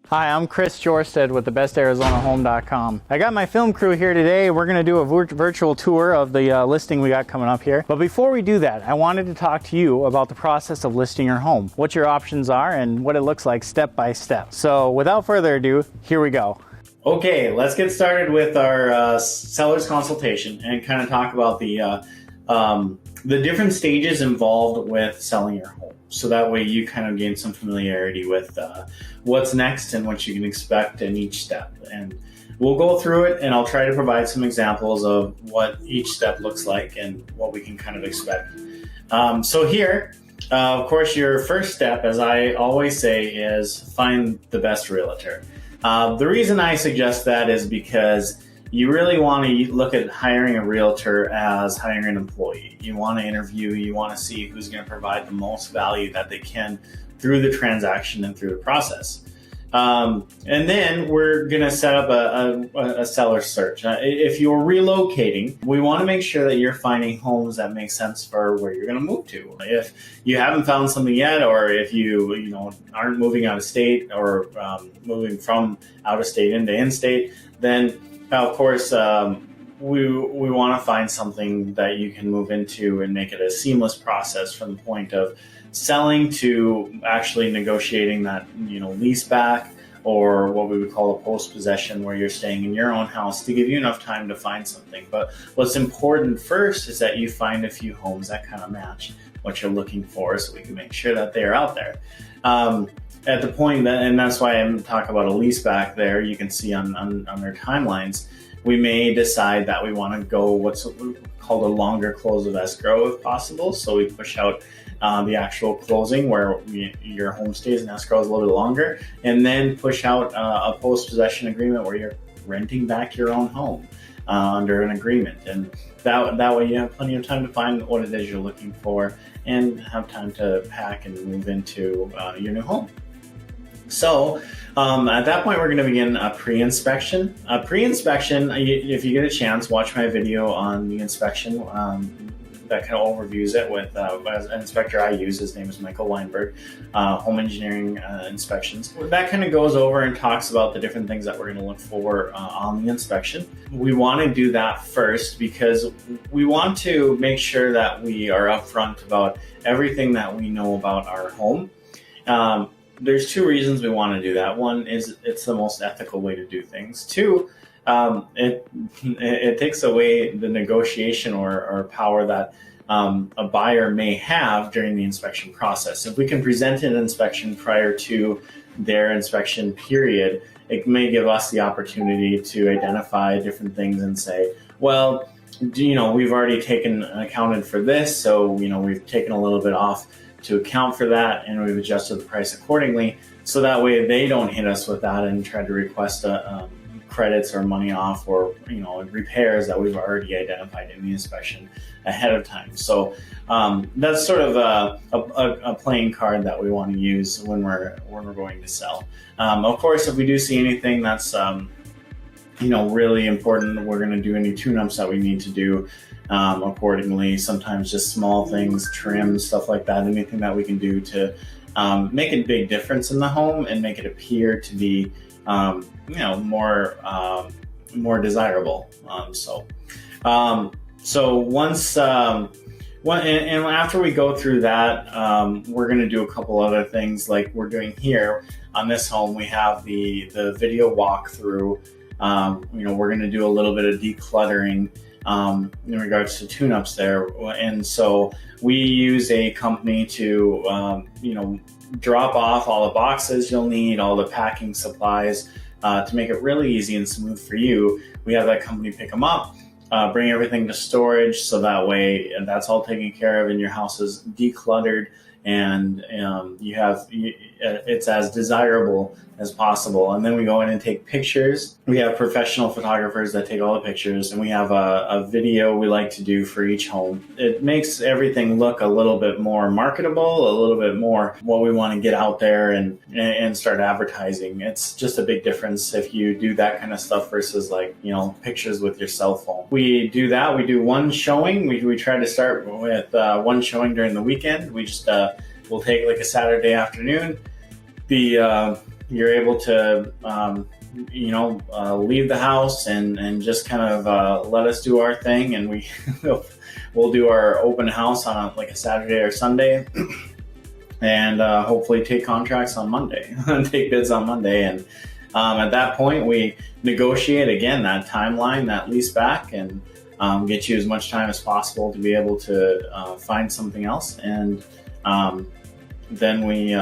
Hi, I'm Chris with thebestarizonahome.com. I got my film crew here today. We're going to do a virtual tour of the listing we got coming up here. But before we do that, I wanted to talk to you about the process of listing your home, what your options are, and what it looks like step by step. So without further ado, here we go. Okay, let's get started with our seller's consultation and kind of talk about the different stages involved with selling your home. So that way you kind of gain some familiarity with what's next and what you can expect in each step. And we'll go through it, and I'll try to provide some examples of what each step looks like and what we can kind of expect. So here, of course, your first step, as I always say, is find the best realtor. The reason I suggest that is because you really want to look at hiring a realtor as hiring an employee. You want to interview, you want to see who's going to provide the most value that they can through the transaction and through the process. And then we're going to set up a seller search. If you're relocating, we want to make sure that you're finding homes that make sense for where you're going to move to. If you haven't found something yet, or if you aren't moving out of state or moving from out of state into in-state, then of course, we want to find something that you can move into and make it a seamless process from the point of selling to actually negotiating that lease back, or what we would call a post-possession, where you're staying in your own house to give you enough time to find something. But what's important first is that you find a few homes that kind of match what you're looking for, so we can make sure that they're out there. At the point that, and that's why I'm talking about a lease back there, you can see on their timelines, we may decide that we want to go what's called a longer close of escrow if possible. So we push out the actual closing where your home stays in escrow is a little bit longer, and then push out a post-possession agreement where you're renting back your own home under an agreement. And that way you have plenty of time to find what it is you're looking for and have time to pack and move into your new home. So at that point, we're going to begin a pre-inspection. If you get a chance, watch my video on the inspection that kind of overviews it with an inspector I use. His name is Michael Weinberg, Home Engineering Inspections. That kind of goes over and talks about the different things that we're going to look for on the inspection. We want to do that first because we want to make sure that we are upfront about everything that we know about our home. There's two reasons we want to do that. One is it's the most ethical way to do things. Two, it takes away the negotiation or power that a buyer may have during the inspection process. If we can present an inspection prior to their inspection period, it may give us the opportunity to identify different things and say, well, we've already accounted for this, so we've taken a little bit off to account for that, and we've adjusted the price accordingly, so that way they don't hit us with that and try to request credits or money off, or repairs that we've already identified in the inspection ahead of time. So that's sort of a playing card that we want to use when we're going to sell. Of course, if we do see anything that's really important, we're going to do any tune-ups that we need to do accordingly. Sometimes just small things, trim, stuff like that, anything that we can do to make a big difference in the home and make it appear to be more desirable. So once and after we go through that, we're going to do a couple other things like we're doing here on this home. We have the video walkthrough. We're going to do a little bit of decluttering in regards to tune-ups there. And so we use a company to, drop off all the boxes you'll need, all the packing supplies, to make it really easy and smooth for you. We have that company pick them up, bring everything to storage, so that way that's all taken care of and your house is decluttered, and it's as desirable as possible. And then we go in and take pictures. We have professional photographers that take all the pictures, and we have a video we like to do for each home. It makes everything look a little bit more marketable, a little bit more what we want to get out there and start advertising. It's just a big difference if you do that kind of stuff versus pictures with your cell phone. We do that. We do one showing. We try to start with one showing during the weekend. We just we'll take like a Saturday afternoon. The you're able to leave the house and just kind of let us do our thing, and we'll do our open house on like a Saturday or Sunday, and hopefully take contracts on Monday, take bids on Monday, and at that point we negotiate again that timeline, that lease back, and get you as much time as possible to be able to find something else, and then we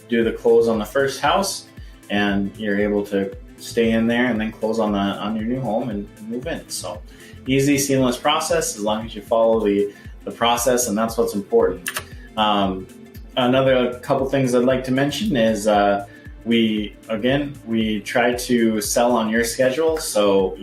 do the close on the first house, and you're able to stay in there and then close on your new home and move in. So easy, seamless process as long as you follow the process, and that's what's important. Another couple things I'd like to mention is we try to sell on your schedule. So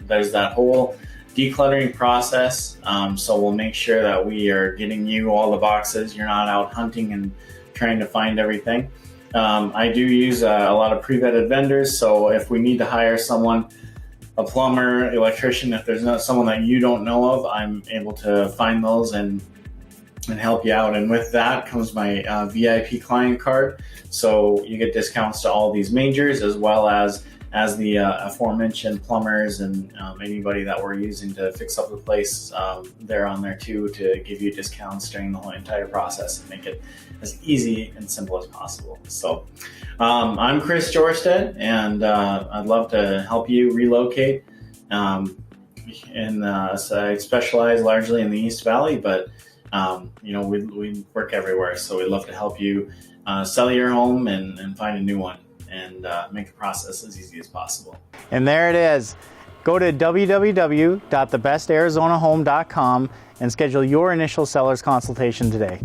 there's that whole decluttering process. So we'll make sure that we are getting you all the boxes. You're not out hunting and trying to find everything. I do use a lot of pre-vetted vendors, so if we need to hire someone, a plumber, electrician, if there's not someone that you don't know of, I'm able to find those and help you out. And with that comes my VIP client card, so you get discounts to all these majors, as well as the aforementioned plumbers and anybody that we're using to fix up the place. They're on there too, to give you discounts during the whole entire process and make it as easy and simple as possible. So I'm Chris Jorstead, and I'd love to help you relocate. So I specialize largely in the East Valley, but we work everywhere. So we'd love to help you sell your home and find a new one, and make the process as easy as possible. And there it is. Go to www.thebestarizonahome.com and schedule your initial seller's consultation today.